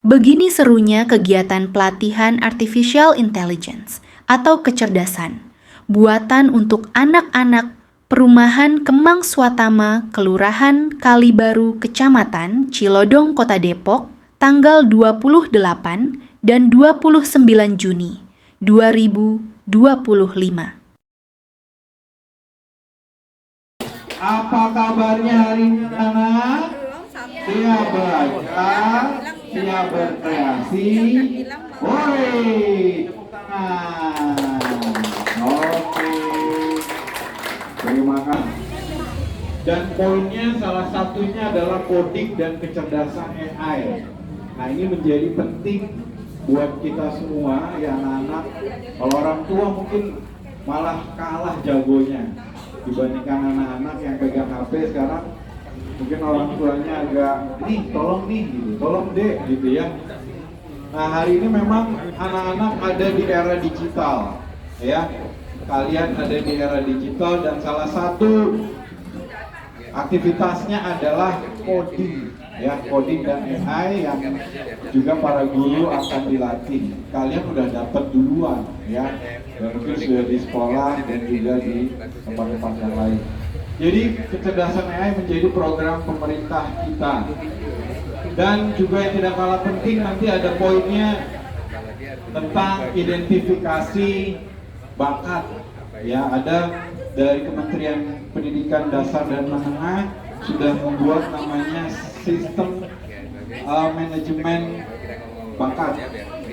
Begini serunya kegiatan pelatihan Artificial Intelligence atau kecerdasan, buatan untuk anak-anak Perumahan Kemang Swatama, Kelurahan Kalibaru, Kecamatan Cilodong, Kota Depok, tanggal 28 dan 29 Juni 2025. Apa kabarnya hari ini anak? Siap belajar, siap berkreasi. Hore, tepuk tangan. Oke, terima kasih. Dan poinnya salah satunya adalah coding dan kecerdasan AI. Nah, ini menjadi penting buat kita semua ya anak-anak. Kalau orang tua mungkin malah kalah jagonya dibandingkan anak-anak yang pegang HP sekarang. Mungkin orang tuanya agak, nih tolong nih gitu, tolong dek gitu ya. Nah, hari ini memang anak-anak ada di era digital ya. Kalian ada di era digital dan salah satu aktivitasnya adalah coding ya, coding dan AI yang juga para guru akan dilatih. Kalian udah dapat duluan ya, dan mungkin sudah di sekolah dan juga di tempat-tempat yang lain. Jadi kecerdasan AI menjadi program pemerintah kita. Dan juga yang tidak kalah penting nanti ada poinnya tentang identifikasi bakat. Ya, ada dari Kementerian Pendidikan Dasar dan Menengah sudah membuat namanya sistem manajemen bakat.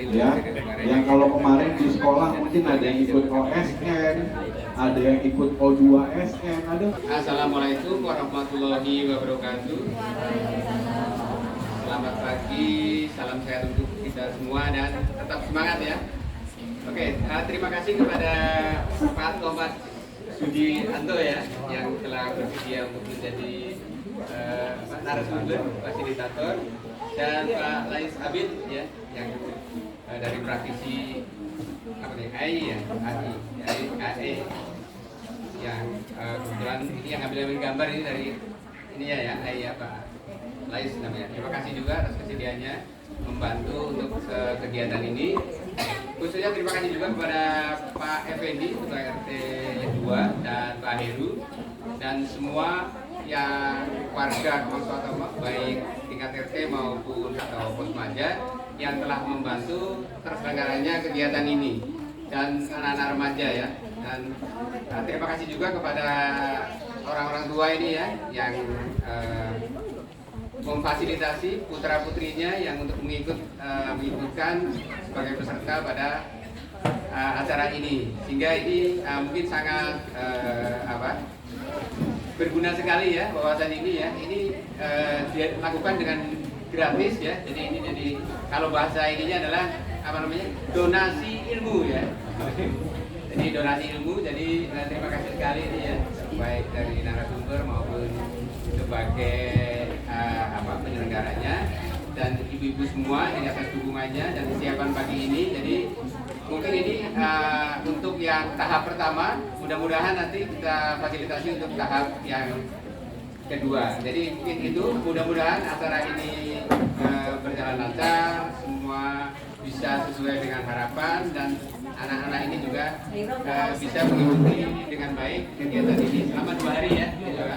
Ya, yang kalau kemarin di sekolah mungkin ada yang ikut OSN, ada yang ikut O2SN, ada. Assalamualaikum warahmatullahi wabarakatuh. Selamat pagi, salam sehat untuk kita semua dan tetap semangat ya. Oke, terima kasih kepada Pak Thomas Sudianto ya yang telah bersedia untuk menjadi narasumber, fasilitator, dan Pak Lais Abid ya yang dari praktisi apa nih AI ya, AI yang kebetulan ini yang ambil gambar ini dari ini ya AI ya Pak Lais namanya. Terima kasih juga atas kesediaannya membantu untuk kegiatan ini. Khususnya terima kasih juga kepada Pak Effendi, Ketua RT 2 dan Pak Heru dan semua yang warga Kemang Swatama baik tingkat RT maupun atau Posmaja yang telah membantu terselenggaranya kegiatan ini dan anak-anak remaja ya. Dan terima kasih juga kepada orang-orang tua ini ya yang memfasilitasi putra putrinya yang untuk mengikutkan sebagai peserta pada acara ini, sehingga ini mungkin sangat berguna sekali ya wawasan ini ya. Ini dilakukan dengan gratis ya. Jadi ini kalau bahasa ininya adalah apa namanya, donasi ilmu ya. Jadi donasi ilmu. Jadi terima kasih sekali ini ya, baik dari narasumber maupun sebagai penyelenggaranya dan ibu-ibu semua ini atas dukungannya dan kesiapan pagi ini. Jadi mungkin ini untuk yang tahap pertama, mudah-mudahan nanti kita fasilitasi untuk tahap yang kedua. Jadi mungkin itu, mudah-mudahan acara ini berjalan lancar, semua bisa sesuai dengan harapan dan anak-anak ini juga bisa mengikuti dengan baik kegiatan ini selama 2 hari ya.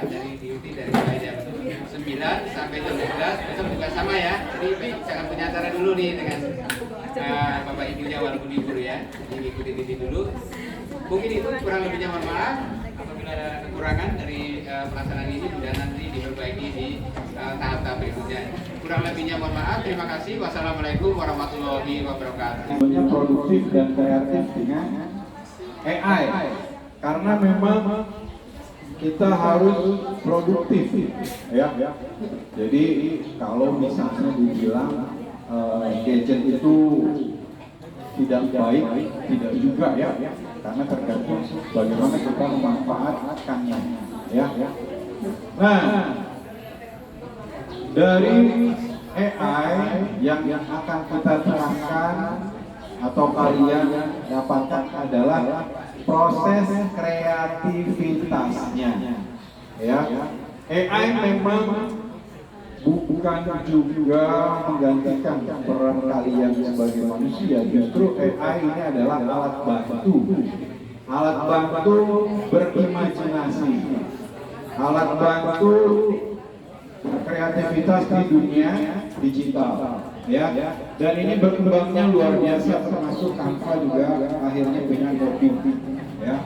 Dari diikuti dari mulai jam 9 sampai jam 12, besok juga sama ya. Jadi besok jangan punya acara dulu nih dengan bapak ibunya walaupun libur ya. Jadi ikuti ini dulu. Mungkin itu kurang lebihnya, mohon maaf apabila ada kekurangan dari pelaksanaan ini, sudah nanti diperbaiki di tahap-tahap berikutnya. Kurang lebihnya mohon maaf. Terima kasih. Wassalamualaikum warahmatullahi wabarakatuh. Sebenarnya produktif dan kreatif dengan AI, karena memang kita harus produktif ya. Jadi kalau misalnya dibilang gadget itu tidak baik, tidak juga ya, karena tergantung bagaimana kita memanfaatkannya ya. Nah, dari AI yang akan kita terangkan atau kalian dapatkan adalah proses kreativitasnya ya. AI memang bukan juga menggantikan peran kalian sebagai manusia. Justru AI ini adalah alat bantu. Alat bantu berimajinasi. Alat bantu kreativitas di dunia digital. Ya, dan ini berkembangnya luar biasa, termasuk Canva juga akhirnya punya kopi. Ya.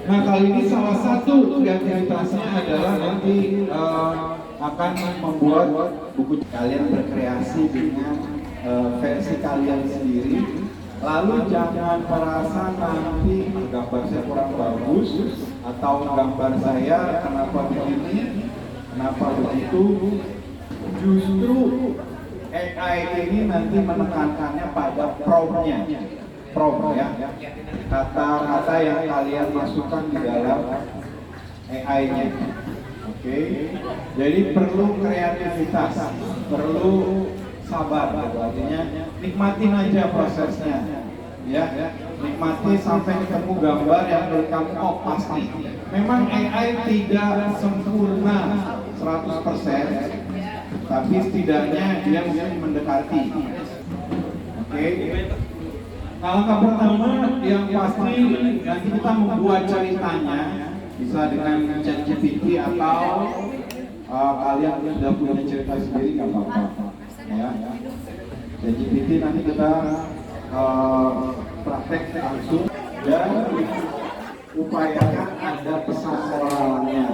Nah, kali ini salah satu kreativitasnya adalah nanti akan membuat buku. Kalian berkreasi dengan versi kalian sendiri. Lalu jangan merasa nanti gambar saya kurang bagus atau gambar saya kenapa begini, kenapa begitu. Justru AI ini nanti menekankannya pada prompt-nya, prompt ya, kata-kata yang kalian masukkan di dalam AI-nya. Oke, jadi perlu kreativitas, perlu sabar, artinya nikmatin aja prosesnya, ya, nikmati sampai ketemu gambar yang menurut kamu oh pasti. Memang AI tidak sempurna 100%. Tapi setidaknya dia mungkin mendekati. Oke. Nah, langkah pertama yang pasti nanti kita membuat ceritanya bisa dengan ChatGPT atau kalian sudah punya cerita sendiri nggak apa-apa. Ya. ChatGPT nanti kita praktek langsung dan upayakan ada pesan moralnya.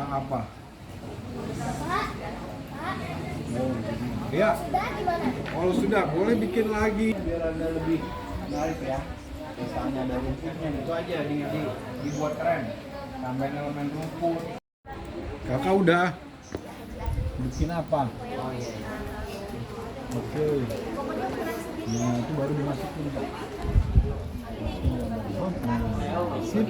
Apa? Ya. Kalau sudah boleh bikin lagi biar ada lebih menarik ya. Misalnya ada rumputnya itu aja dibuat keren. Tambahin elemen rumput. Kakak udah bikin apa? Oh iya. Oke. Nah itu baru dimasukin Pak. Sip.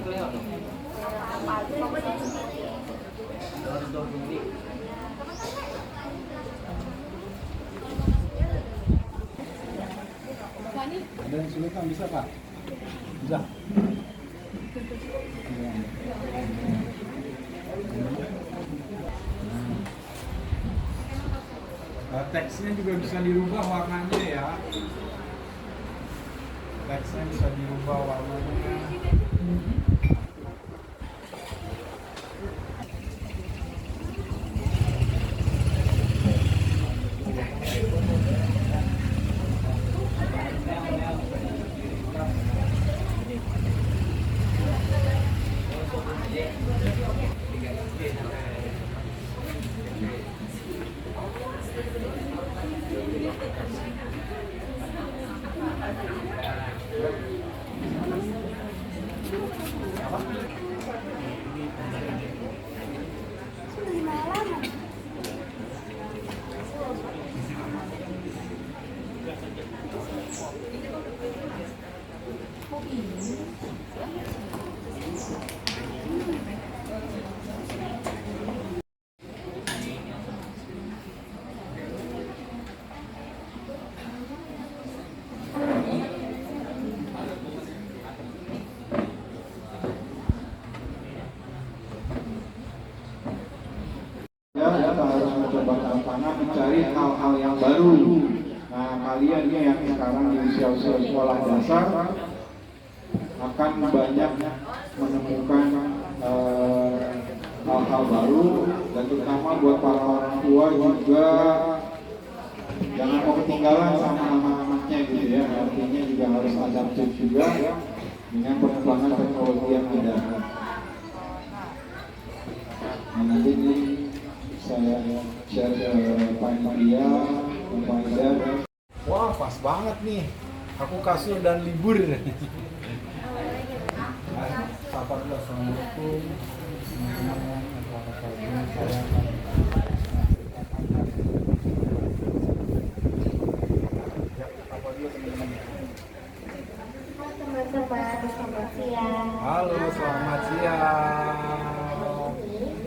Ada yang kesulitan bisa Pak? Bisa? Teksnya juga bisa dirubah warnanya ya. Teksnya bisa dirubah warnanya. Kita harus mencoba tantangan mencari hal-hal yang baru. Nah, kalian yang sekarang di usia-usia sekolah dasar akan banyak menemukan hal-hal baru, dan terutama buat para orang tua juga jangan mau ketinggalan sama anak-anaknya gitu ya. Artinya juga harus adaptif juga dengan perkembangan teknologi yang ada. Nah, nanti ini saya share ke panitia, Pak Ida. Wah, pas banget nih. Aku kasur dan libur. Sapa dulu, assalamualaikum. Teman-teman, selamat siang. Halo, selamat siang.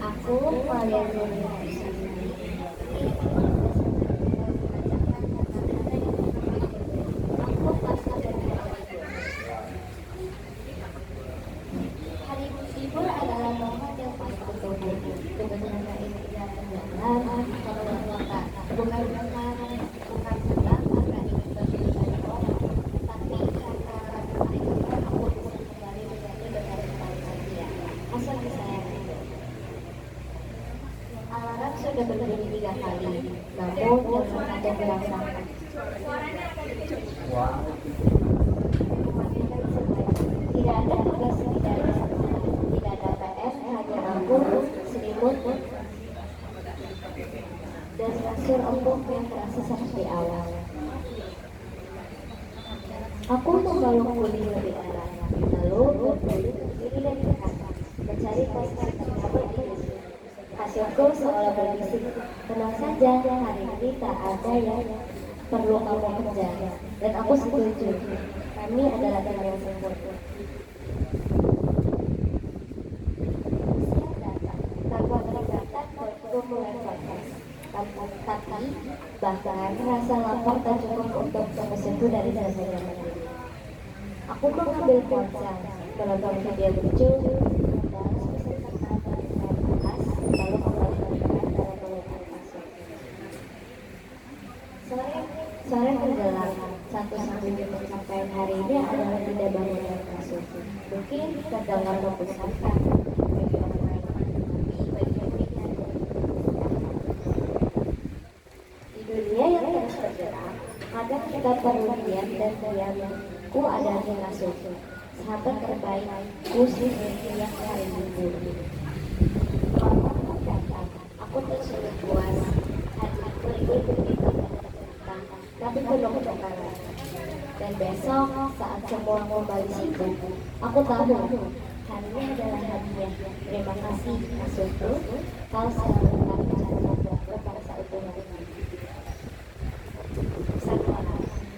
Aku Valia Nuria. Hari Ibu adalah momen yang pasti bukan sebab karena ingin berbeda dari orang, tapi karena aku bisa kembali menjadi benar-benar dia. Asal disayangi. Alarm sudah berbunyi 3 kali, namun jangan ada merasakan. Tidak ada tugas, tidak ada sekolah, tidak ada PS, hanya aku, selimut, dan kasur empuk yang terasa seperti awal. Aku membalok kuning lebih erat, lalu berbalik ke kiri dan ke kanan, mencari posisi terdapat di kasur. Kasurku seolah berbisik, tenang saja, hari ini tak ada yang perlu kamu kerja, dan aku setuju. Kami adalah tim yang sempurna. Siang datang, tanpa terbatas, perutku mulai panas. Tapi bahkan rasa lapar tak cukup untuk memesanku dari rasanya sendiri. Aku mengambil ponsel, menonton video lucu, membalas pesan makanan panas, lalu kembali dalam melupakan kasur. Sore menjelang, satu-satunya pencapaian hari ini adalah tidak bangun dari kasur. Mungkin terdengar membosankan bagi orang lain, tapi bagi aku ini adalah di dunia yang terus bergerak, kadang kita perlu diam dan diam. Ku ada di kasur, sahabat terbaik, musik yang paling diburu. Malam datang, aku tersenyum puas, hatiku ingin begitu tapi penuh kebakaran. Dan besok saat semua kembali sibuk, aku tahu hari ini adalah hadiah. Terima kasih kasurku, kau selalu tak bercanda buatku pada saat itu.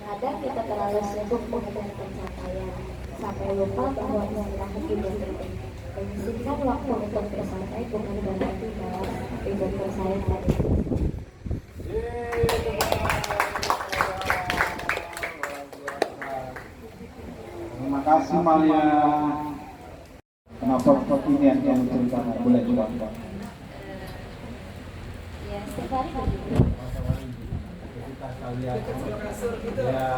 Kadang kita terlalu sibuk mengejar pencapaian sampai lupa bahwa istilah hidup penting. Menyisihkan waktu untuk bersantai bukan berarti bahwa hidup bersaing tadi. Terima kasih Malia. Kenapa ini yang ceritakan? Boleh juga. Ya, setiap hari Ya.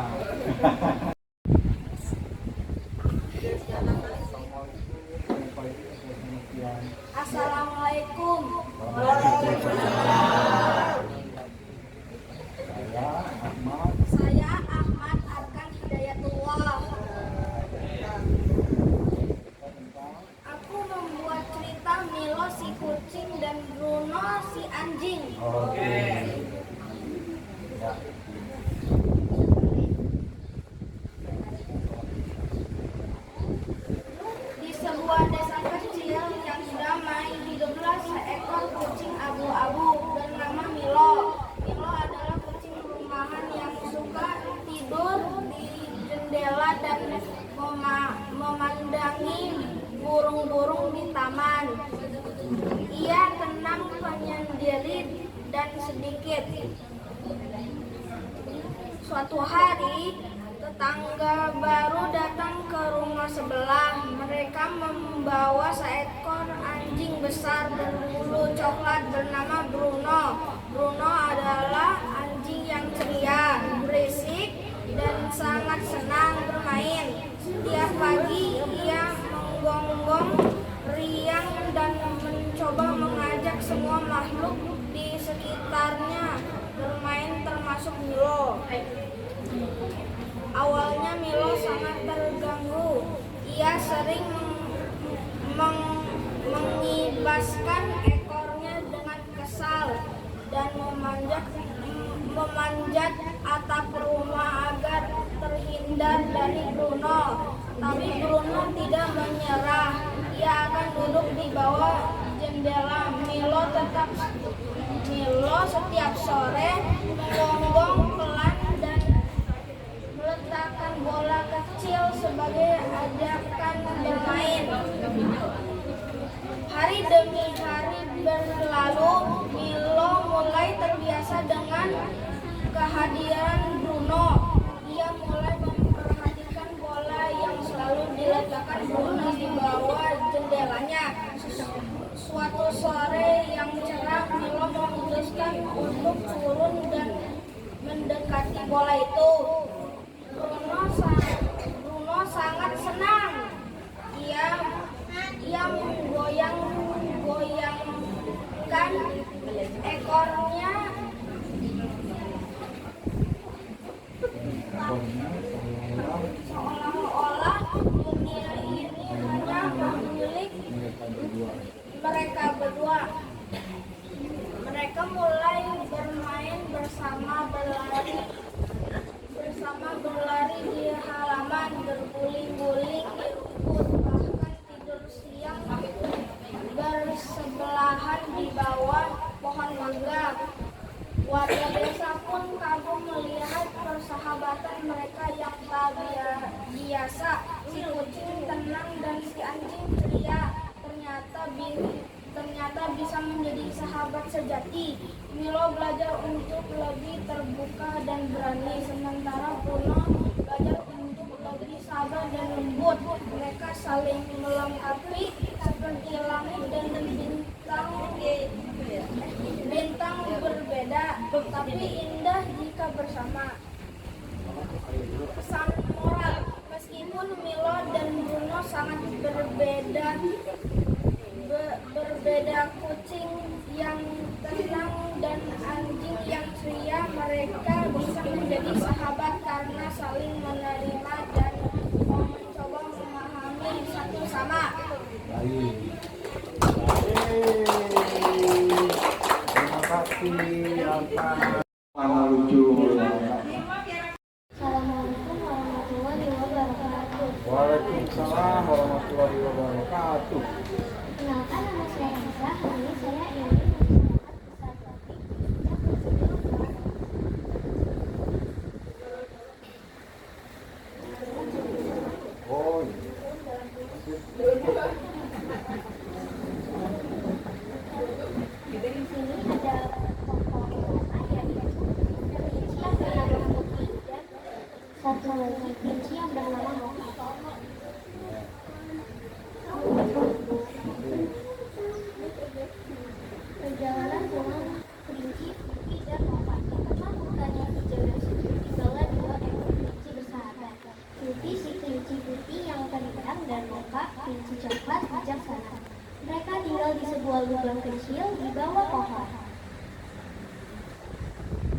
Assalamualaikum. Saya Ahmad Arkan Hidayatullah. Aku membuat cerita Milo si kucing dan Bruno si anjing. Di sebuah desa kecil yang damai hiduplah seekor kucing abu-abu bernama Milo. Milo adalah kucing rumahan yang suka tidur di jendela dan memandangi burung-burung di taman. Ia tenang, penyendiri, dan sedikit. Suatu hari, tetangga baru datang ke rumah sebelah. Mereka membawa seekor anjing besar berbulu coklat bernama Bruno. Bruno adalah anjing yang ceria, berisik, dan sangat senang bermain. Setiap pagi ia menggonggong riang dan mencoba mengajak semua makhluk di sekitarnya bermain termasuk Milo. Awalnya Milo sangat terganggu. Ia sering mengibaskan ekornya dengan kesal dan memanjat atap rumah agar terhindar dari Bruno. Tapi Bruno tidak menyerah. Ia akan duduk di bawah jendela. Milo setiap sore menggonggong pelan dan meletakkan bola kecil sebagai ajakan bermain. Hari demi hari berlalu, Milo mulai terbiasa dengan kehadiran Bruno. Ia mulai memperhatikan bola yang selalu diletakkan Bruno di bawah jendelanya. Suatu sore yang cerah, Milo memutuskan untuk turun bola itu. Bruno sangat senang. Ia menggoyang-goyangkan ekornya seolah-olah dunia ini hanya milik mereka berdua. Mereka mulai bermain berlari di halaman, berguling-guling di rumput, bahkan tidur siang bersebelahan di bawah pohon mangga. Warga desa pun kagum melihat persahabatan mereka yang tak biasa. Si kucing tenang dan si anjing ceria ternyata bisa menjadi sahabat sejati. Milo belajar untuk lebih terbuka dan berani, sementara Bruno belajar untuk lebih sabar dan lembut. Mereka saling melengkapi seperti langit dan bintang berbeda, tapi indah jika bersama. Pesan moral: meskipun Milo dan Bruno sangat berbeda, kucing yang tenang dan anjing yang ceria, mereka bisa menjadi sahabat karena saling menerima dan mencoba memahami satu sama. Terima kasih atas nama lucu. Assalamualaikum warahmatullahi wabarakatuh. Waalaikumsalam warahmatullahi wabarakatuh. Kenalkan, nama saya Isa. Hari ini saya ingin menceritakan kisah topik yang berjudul Oh, di sini ada tokoh utama yaitu kelinci yang bernama Putih dan satu lagi kelinci yang bernama Moka. Perjalanan dengan kelinci Putih dan Moka. Pertama mukanya hijau dan sejuk dibawa dua ekor kelinci bersahabat. Putih si kelinci putih yang pendiam dan Moka kelinci coklat bijaksana. Mereka tinggal di sebuah lubang kecil di bawah pohon.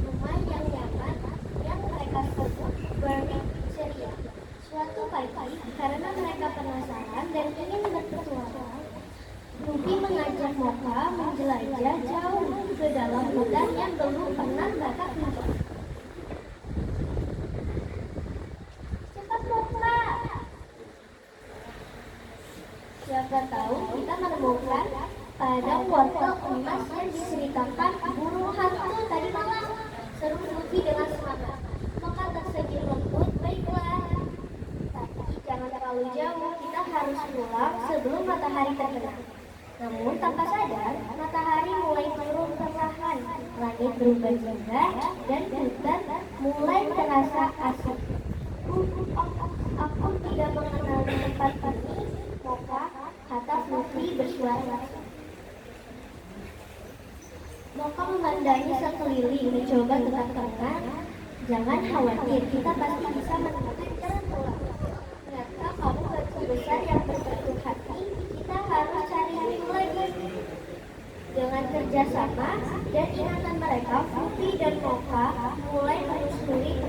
Rumah yang nyaman yang mereka sebut Burning ceria. Suatu pagi, karena mereka penasaran dan ingin berpetualang, Ruby mengajak Moka menjelajah jauh ke dalam hutan yang belum pernah mereka kunjungi. Cepat Moka! Siapa tahu kita menemukan padang wortel emas yang diceritakan burung hantu tadi malam. Seru Ruby dengan semangat. Moka tersenyum lembut. Baiklah, tapi jangan terlalu jauh. Kita harus pulang sebelum matahari terbenam. Namun tanpa sadar, matahari mulai turun perlahan. Langit berubah cerah dan hutan mulai terasa asing. Aku tidak mengenal tempat ini, Moka, kata Putri bersuara. Moka memandangi sekeliling, mencoba tetap tenang. Jangan khawatir, kita pasti bisa menemukan jalan pulang. Ternyata kamu batu besar yang berbentuk hati. Kita harus cari itu lagi. Dengan kerjasama dan ingatan mereka, Putri dan Moka mulai menelusuri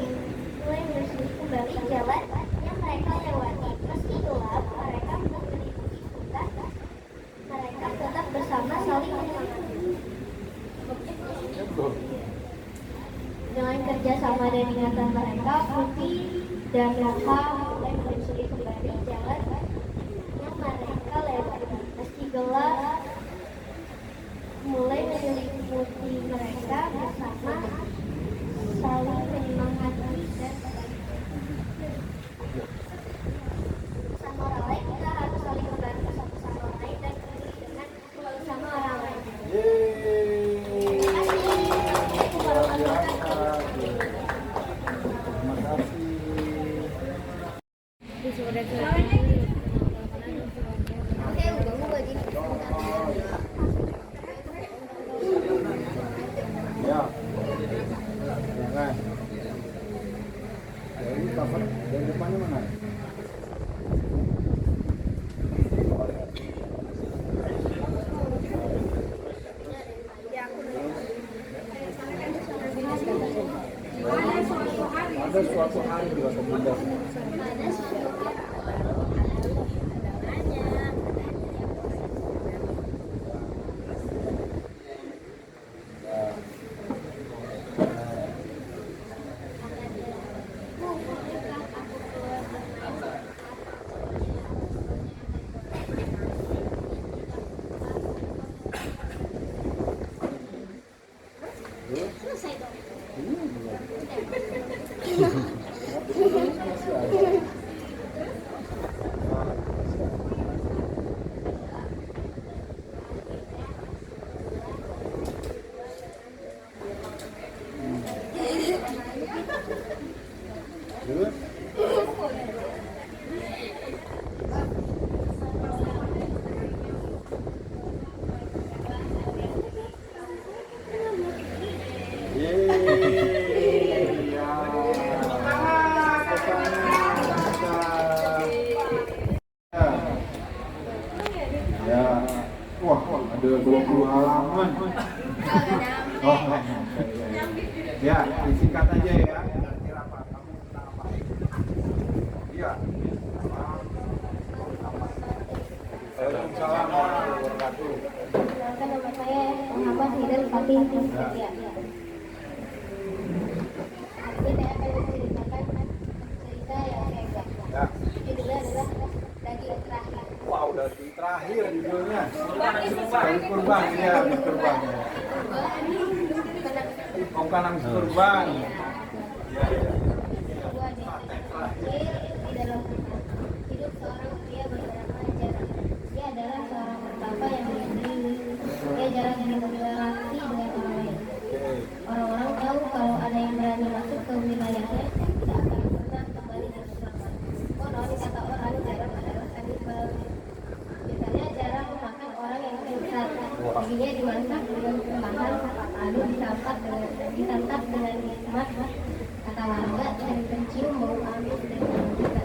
kembali jalan yang mereka lewati. Meski gelap, mereka mengelilingi hutan. Mereka tetap bersama saling menyemangati. Dengan kerjasama dan ingatan mereka, Putri dan Moka mulai menelusuri kembali jalan yang mereka lewati. Meski gelap, mulai menyelimuti mereka bersama saling menyemangati dan sama orang lain. Kita harus saling membantu satu sama lain dan peduli dengan sama orang lain. Terima kasih. Assalamualaikum warahmatullahi wabarakatuh. Ya, jangan. Mustafa, yang depannya mana? Ada suatu hari juga pemuda. Ya, wah, ada 20 halaman. Oh, ya, disingkat aja ya. Kira-kira apa? Kamu tentang apa? Iya. Waalaikumsalam warahmatullahi wabarakatuh. Nama saya Muhammad Hidal Fatih Setia. Ini saya akan menceritakan cerita yang hebat. Ya. Judulnya adalah Daging Terakhir. Wow, udah di terakhir judulnya. Dari kurban, ya, di kurban. Bukan nangis kurban. Ya, ya. Sebuah desa terakhir di dalam hutan. Hidup seorang pria bernama Jarang. Dia adalah seorang pertapa yang berdiri. Dia jarang berinteraksi dengan orang lain. Orang-orang tahu kalau ada yang berani masuk ke wilayahnya, tidak akan pernah kembali dengan selamat. Konon kata orang Jarang adalah kanibal. Biasanya Jarang memakan orang yang besar. Dagingnya dimasak dengan perlahan, lalu disantap dengan nikmat. Kata warga sering mencium bau amis dari kita.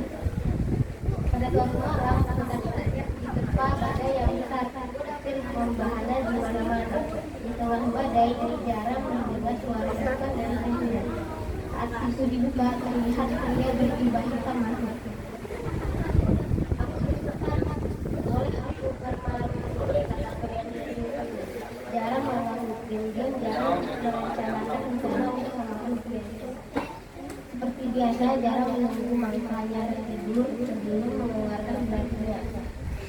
Pada suatu malam, hutan itu diterpa badai yang besar. Petir membahana di mana-mana. Di tengah badai, Jarang mendengar suara ledakan dari hantunya. Saat pintu dibuka, terlihat pria berjubah hitam masuk. Boleh aku bermalam, kata pria itu. Jarang mengangguk diam-diam. Jarang merencanakan rencana untuk memakan pria itu. Seperti biasa, Jarang menunggu mangkanya tidur sebelum mengeluarkan berasnya.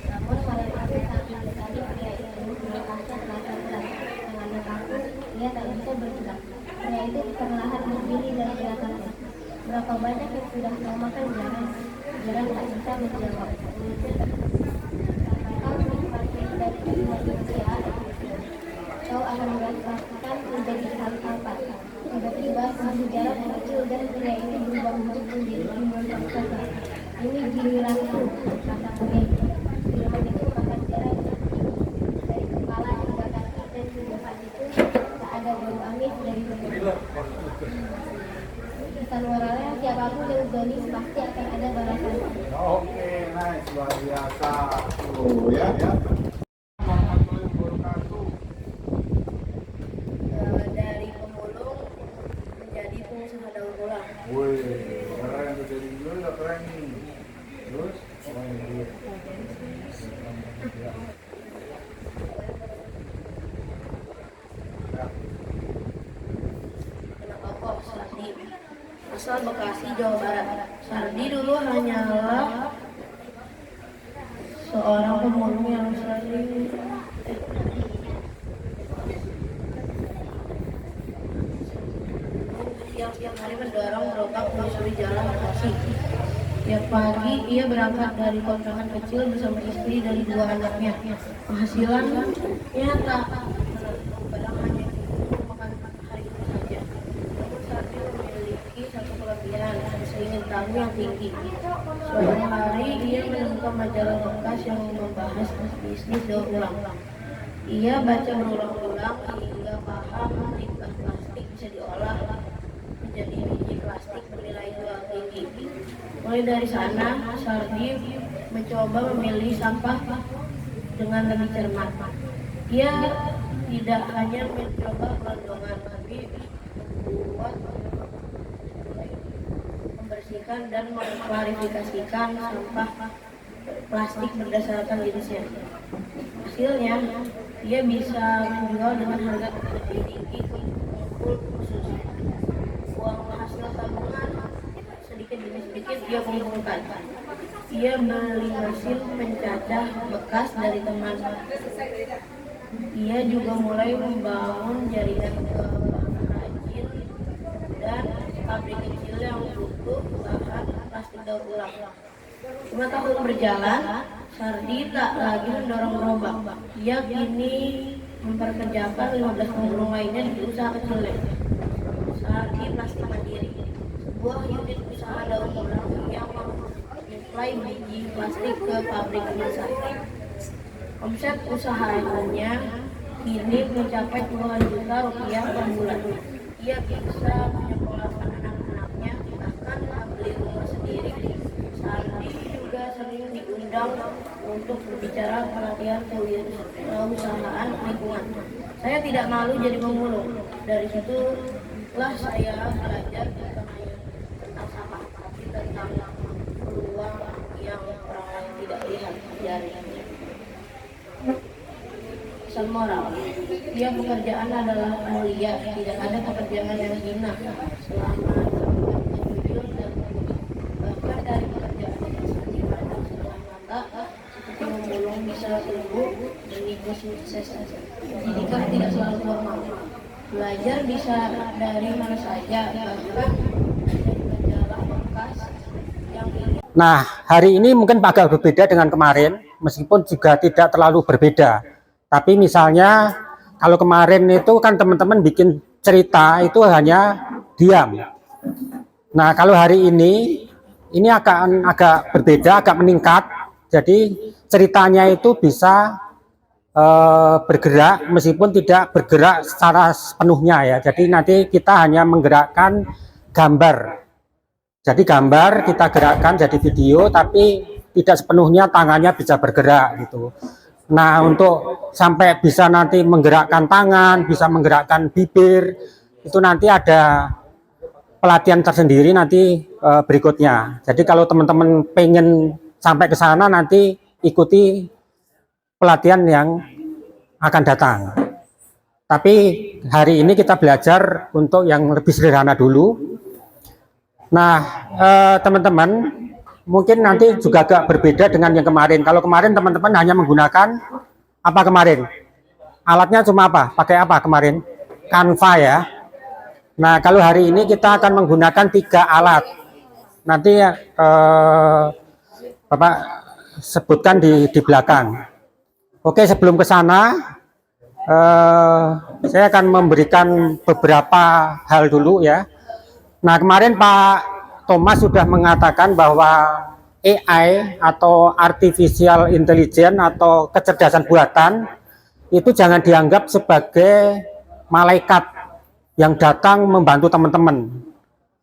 Namun malam itu saat mendekati pria itu, melekasnya terasa berat. Tangannya kaku, ia tak bisa bergerak. Pria itu perlahan berdiri dari belakangnya. Berapa banyak yang sudah kau makan, Jarang? Jarang tak bisa menjawab. Kau menikmati dari manusia, kau akan merasakan menjadi hal apa. Tiba-tiba tubuh Jarang mengecil dan pria itu berubah bentuk menjadi simbol raksasa. Ini giliranku, kata pria itu. Siluman itu makan Jarang dari kepala hingga kaki, dan hingga saat itu tak ada bau amis dari mulutnya. Pesan moralnya, siapapun yang berani pasti akan ada balasannya. Oke, nice, luar biasa. Tuh, ya, ya. Warahmatullahi wabarakatuh. Dari pemulung menjadi pengusaha daur ulang. Wih, keren tuh dari dulu udah keren nih. Terus, apa yang dulu? Ya. Ya. Anak tokoh Sardi, asal Bekasi, Jawa Barat. Sardi dulu hanyalah seorang pemulung yang sering siang-siang hari mendorong gerobak menyusuri jalan Bekasi. Tiap pagi ia berangkat dari kontrakan kecil bersama istri dan 2 anaknya. Penghasilannya tak barang hanya untuk makan hari itu saja. Namun Sardi memiliki satu kelebihan, keingin tahu yang tinggi. Suatu hari ia menemukan majalah bekas yang membahas bisnis daur ulang. Ia baca berulang-ulang hingga paham limbah plastik bisa diolah menjadi biji plastik bernilai jual tinggi. Mulai dari sana, Sardi mencoba memilih sampah dengan lebih cermat. Ia tidak hanya mencoba gelondongan, tapi membuat, membersihkan dan mengklarifikasikan sampah plastik berdasarkan jenisnya. Hasilnya, ia bisa menjual dengan harga lebih tinggi ke pengepul khusus. Uang hasil tabungan sedikit demi sedikit ia kumpulkan. Ia beli mesin pencacah bekas dari teman. Ia juga mulai membangun jaringan pengrajin dan pabrik kecil yang butuh bahan plastik daur ulang. 5 tahun berjalan, Sardi tak lagi mendorong gerobak. Ia kini memperkerjakan 15 pemulung lainnya di usaha kecilnya. Sardi Plastik Mandiri, sebuah unit usaha daur ulang yang menyuplai biji plastik ke pabrik kemasan. Omset usahanya kini mencapai puluhan juta rupiah per bulan. Ia bisa menyekolahkan anak-anaknya, bahkan membeli rumah sendiri. Sardi juga sering diundang untuk berbicara pelatihan kewirausahaan lingkungan. Saya tidak malu jadi pemulung. Dari situlah saya belajar bukan hanya tentang sampah, tapi tentang peluang yang orang lain tidak lihat jarinya. Pesan moral, ya pekerjaan adalah mulia, tidak ada pekerjaan yang hina selama dilakukannya jujur dan mulia. Bahkan dari pekerjaan yang dipandang sebelah mata seperti memulung bisa tumbuh demi sukses. Pendidikan tidak selalu formal. Belajar bisa dari mana saja, bahkan dari majalah bekas yang ini. Nah, hari ini mungkin agak berbeda dengan kemarin, meskipun juga tidak terlalu berbeda. Tapi misalnya kalau kemarin itu kan teman-teman bikin cerita itu hanya diam. Nah, kalau hari ini akan agak berbeda, agak meningkat. Jadi ceritanya itu bisa bergerak meskipun tidak bergerak secara sepenuhnya ya. Jadi nanti kita hanya menggerakkan gambar. Jadi gambar kita gerakkan jadi video, tapi tidak sepenuhnya tangannya bisa bergerak gitu. Nah, untuk sampai bisa nanti menggerakkan tangan, bisa menggerakkan bibir, itu nanti ada pelatihan tersendiri nanti berikutnya. Jadi kalau teman-teman pengen sampai ke sana nanti ikuti pelatihan yang akan datang. Tapi hari ini kita belajar untuk yang lebih sederhana dulu. Nah, teman-teman, mungkin nanti juga agak berbeda dengan yang kemarin. Kalau kemarin teman-teman hanya menggunakan apa kemarin? Alatnya cuma apa? Pakai apa kemarin? Canva ya. Nah, kalau hari ini kita akan menggunakan 3 alat. Nanti Bapak sebutkan di belakang. Oke, sebelum ke sana, saya akan memberikan beberapa hal dulu ya. Nah, kemarin Pak Thomas sudah mengatakan bahwa AI atau Artificial Intelligence atau kecerdasan buatan itu jangan dianggap sebagai malaikat yang datang membantu teman-teman.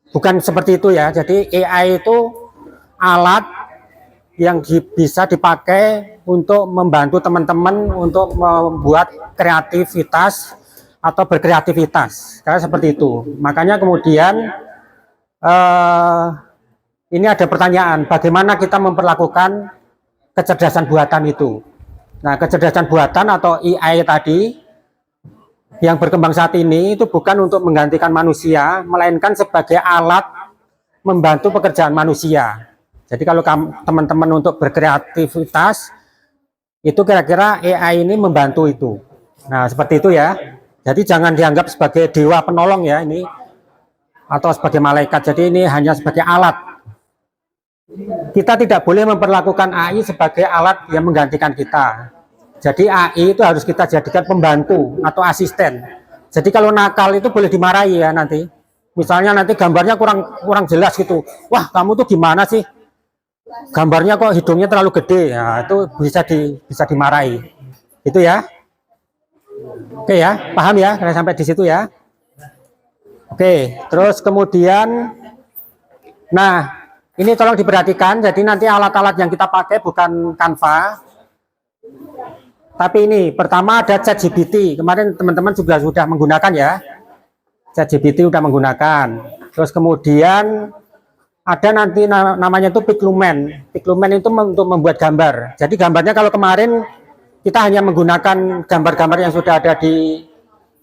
Bukan seperti itu ya. Jadi AI itu alat yang bisa dipakai untuk membantu teman-teman untuk membuat kreativitas atau berkreativitas. Karena seperti itu. Makanya kemudian ini ada pertanyaan, bagaimana kita memperlakukan kecerdasan buatan itu? Nah, kecerdasan buatan atau AI tadi yang berkembang saat ini itu bukan untuk menggantikan manusia, melainkan sebagai alat membantu pekerjaan manusia. Jadi kalau teman-teman untuk berkreativitas, itu kira-kira AI ini membantu itu. Nah, seperti itu ya. Jadi jangan dianggap sebagai dewa penolong ya ini, atau sebagai malaikat. Jadi ini hanya sebagai alat. Kita tidak boleh memperlakukan AI sebagai alat yang menggantikan kita. Jadi AI itu harus kita jadikan pembantu atau asisten. Jadi kalau nakal itu boleh dimarahi ya nanti. Misalnya nanti gambarnya kurang jelas gitu. Wah, kamu tuh gimana sih? Gambarnya kok hidungnya terlalu gede. Nah, itu bisa dimarahi. Itu ya. Oke ya, paham ya? Karena sampai di situ ya. Oke, terus kemudian, nah Ini tolong diperhatikan, jadi nanti alat-alat yang kita pakai bukan Canva, tapi ini pertama ada ChatGPT. Kemarin teman-teman juga sudah menggunakan ya, ChatGPT sudah menggunakan. Terus kemudian ada nanti namanya itu Pixlumen. Pixlumen itu untuk membuat gambar. Jadi gambarnya kalau kemarin kita hanya menggunakan gambar-gambar yang sudah ada di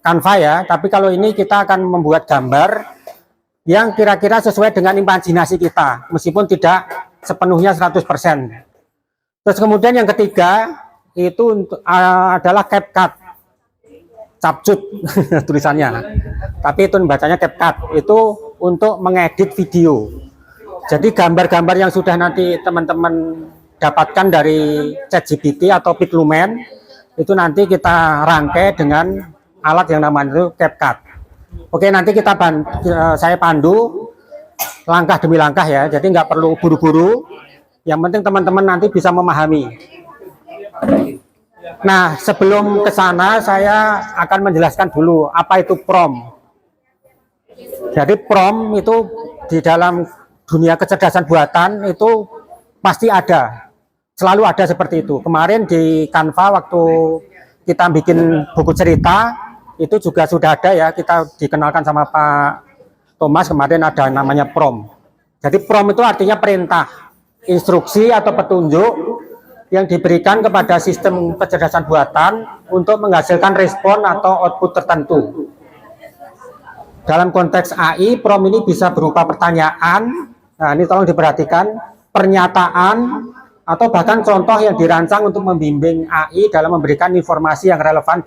Canva ya, tapi kalau ini kita akan membuat gambar yang kira-kira sesuai dengan imajinasi kita, meskipun tidak sepenuhnya 100%. Terus kemudian yang ketiga itu adalah CapCut, capcut tulisannya, tapi itu bacanya CapCut, itu untuk mengedit video. Jadi gambar-gambar yang sudah nanti teman-teman dapatkan dari ChatGPT atau Pixlumen itu nanti kita rangkai dengan alat yang namanya itu CapCut. Oke, nanti saya pandu langkah demi langkah ya, jadi nggak perlu buru-buru. Yang penting teman-teman nanti bisa memahami. Nah, sebelum ke sana saya akan menjelaskan dulu apa itu prompt. Jadi prompt itu di dalam dunia kecerdasan buatan itu pasti ada, selalu ada seperti itu. Kemarin di Canva waktu kita bikin buku cerita itu juga sudah ada ya, kita dikenalkan sama Pak Thomas kemarin, ada namanya prompt. Jadi prompt itu artinya perintah, instruksi atau petunjuk yang diberikan kepada sistem kecerdasan buatan untuk menghasilkan respon atau output tertentu. Dalam konteks AI, prompt ini bisa berupa pertanyaan, nah ini tolong diperhatikan, pernyataan, atau bahkan contoh yang dirancang untuk membimbing AI dalam memberikan informasi yang relevan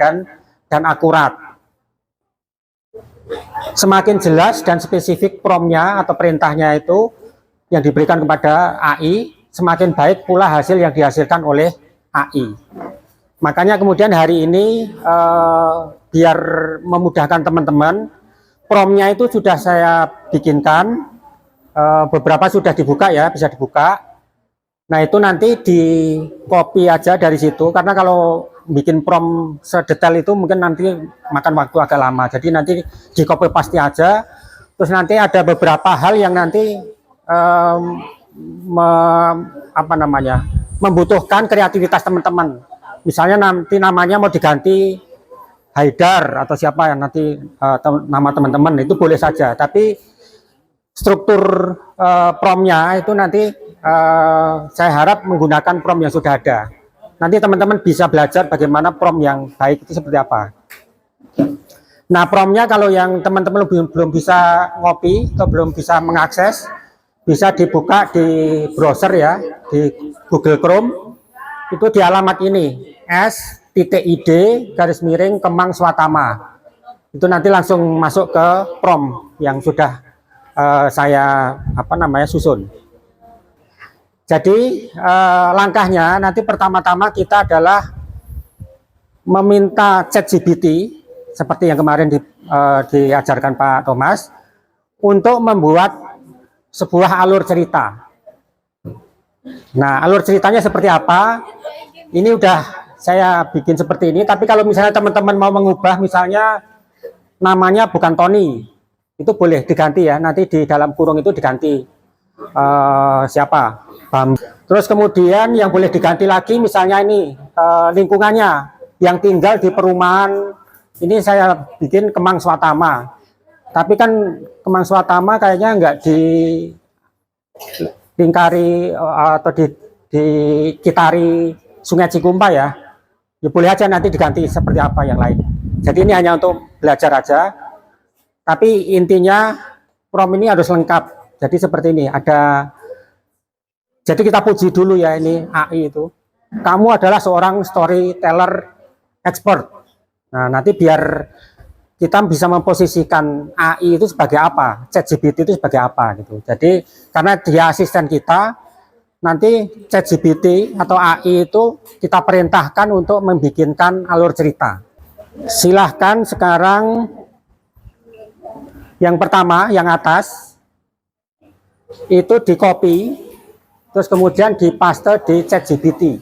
dan akurat. Semakin jelas dan spesifik prompt-nya atau perintahnya itu yang diberikan kepada AI, semakin baik pula hasil yang dihasilkan oleh AI. Makanya kemudian hari ini biar memudahkan teman-teman, prompt-nya itu sudah saya bikinkan, beberapa sudah dibuka ya, bisa dibuka. Nah itu nanti di copy aja dari situ, karena kalau bikin prompt sedetail itu mungkin nanti makan waktu agak lama. Jadi nanti di copy paste aja. Terus nanti ada beberapa hal yang nanti membutuhkan kreativitas teman-teman. Misalnya nanti namanya mau diganti Haidar atau siapa yang nanti nama teman-teman, itu boleh saja. Tapi struktur prompt-nya itu nanti saya harap menggunakan prompt yang sudah ada. Nanti teman-teman bisa belajar bagaimana prompt yang baik itu seperti apa. Nah, prompt-nya kalau yang teman-teman belum bisa ngopi atau belum bisa mengakses, bisa dibuka di browser ya, di Google Chrome. Itu di alamat ini, s.id_Kemang Swatama. Itu nanti langsung masuk ke prompt yang sudah saya susun. Jadi langkahnya nanti pertama-tama kita adalah meminta ChatGPT seperti yang kemarin diajarkan Pak Thomas untuk membuat sebuah alur cerita. Nah, alur ceritanya seperti apa? Ini udah saya bikin seperti ini, tapi kalau misalnya teman-teman mau mengubah, misalnya namanya bukan Tony, itu boleh diganti ya, nanti di dalam kurung itu diganti siapa? Terus kemudian yang boleh diganti lagi misalnya ini lingkungannya, yang tinggal di perumahan ini saya bikin Kemang Swatama, tapi kan Kemang Swatama kayaknya nggak di lingkari atau di kitari Sungai Cikumpa ya, ya boleh aja nanti diganti seperti apa yang lain. Jadi ini hanya untuk belajar aja, tapi intinya prompt ini harus lengkap. Jadi seperti ini ada. Jadi kita puji dulu ya ini AI itu. Kamu adalah seorang storyteller expert. Nah, nanti biar kita bisa memposisikan AI itu sebagai apa, ChatGPT itu sebagai apa gitu. Jadi karena dia asisten kita, nanti ChatGPT atau AI itu kita perintahkan untuk membikinkan alur cerita. Silahkan sekarang yang pertama, yang atas itu di copy. Terus kemudian dipaste di ChatGPT.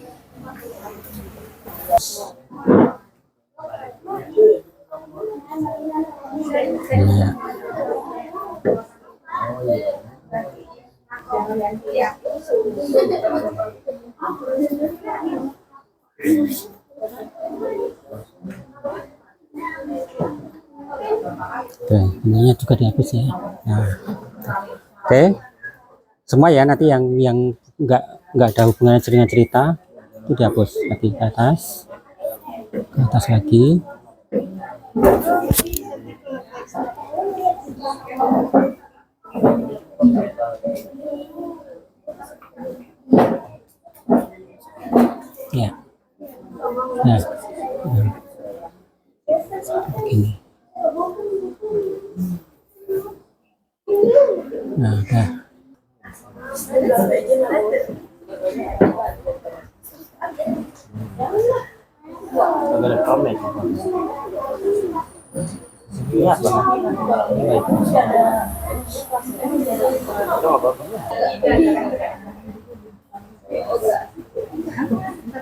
Oke, ininya juga dihapus ya. Nah, oke, semua ya nanti yang nggak ada hubungannya dengan cerita itu dihapus lagi ke atas lagi. Ya, nah, begini. Nah, udah.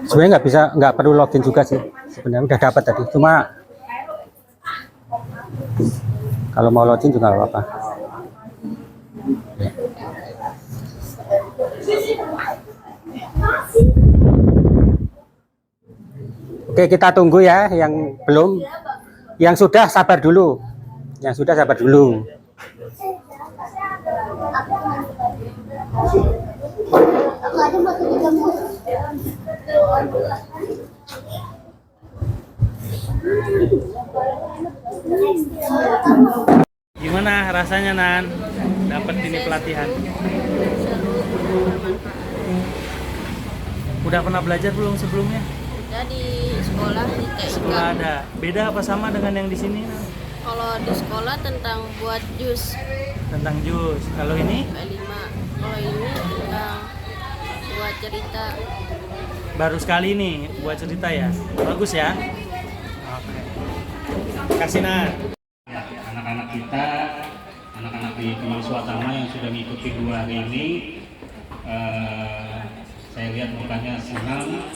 Sebenarnya nggak perlu login juga sih, sebenarnya udah dapat tadi, cuma kalau mau login juga nggak apa-apa. Ya. Oke, kita tunggu ya yang belum, yang sudah sabar dulu, Gimana rasanya Nan dapat ini pelatihan? Udah pernah belajar belum sebelumnya? Udah di sekolah di TIK. Sekolah ada. Beda apa sama dengan yang di sini? Nan? Kalau di sekolah tentang buat jus. Tentang jus. Kalau ini? P5. Kalau ini tentang buat cerita. Baru sekali nih buat cerita ya. Bagus ya. Oke. Kasih Nan. Anak-anak kita, anak-anak di Swatama yang sudah mengikuti 2 hari ini, saya lihat mukanya senang,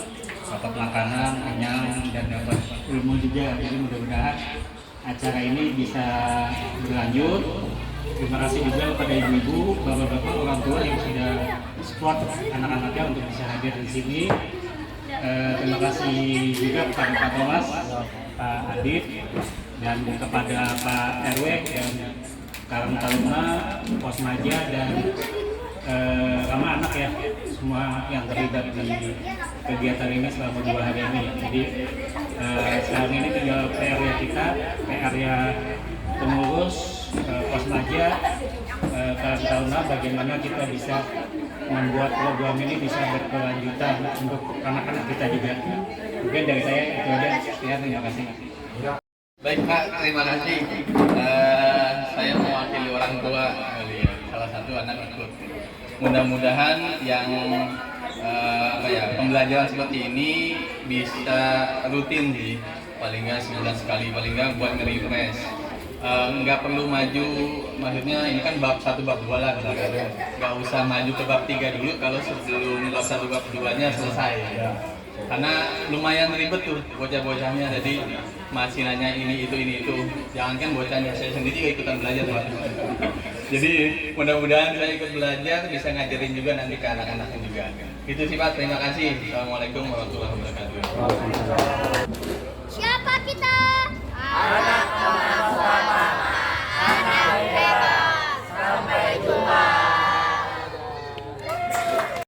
dapat makanan, kenyang, dan dapat ilmu juga. Jadi mudah-mudahan acara ini bisa berlanjut. Terima kasih juga kepada ibu-ibu, bapak-bapak, orang tua yang sudah support anak-anaknya untuk bisa hadir di sini. Terima kasih juga kepada Pak Thomas, Pak Adit, dan kepada Pak RW dan Karang Taruna, Pos Maja, dan ramah anak ya, semua yang terlibat di kegiatan ini selama 2 hari ini. Jadi sekarang ini tinggal PR-nya kita, PR-nya pengurus Pos Maja, Karang Taruna, bagaimana kita bisa membuat program ini bisa berkelanjutan untuk anak-anak kita juga. Mungkin dari saya itu aja. Ya, terima kasih. Baik Pak, terima kasih. Saya mewakili orang tua, salah satu anak ikut. Mudah-mudahan yang pembelajaran seperti ini bisa rutin sih, paling nggak 9 sekali, paling nggak buat nge-refresh. Nggak perlu maju, maksudnya ini kan bab 1 bab 2 lah, nggak usah maju ke bab 3 dulu kalau sebelum bab 1 bab 2-nya selesai. Karena lumayan ribet tuh bocah-bocahnya, jadi masih nanya ini itu. Jangankan bocahnya, saya sendiri ikutan belajar Pak. Jadi mudah-mudahan saya ikut belajar bisa ngajarin juga nanti ke anak-anaknya juga. Itu sih Pak, terima kasih. Assalamualaikum warahmatullahi wabarakatuh. Siapa kita? Anak-anak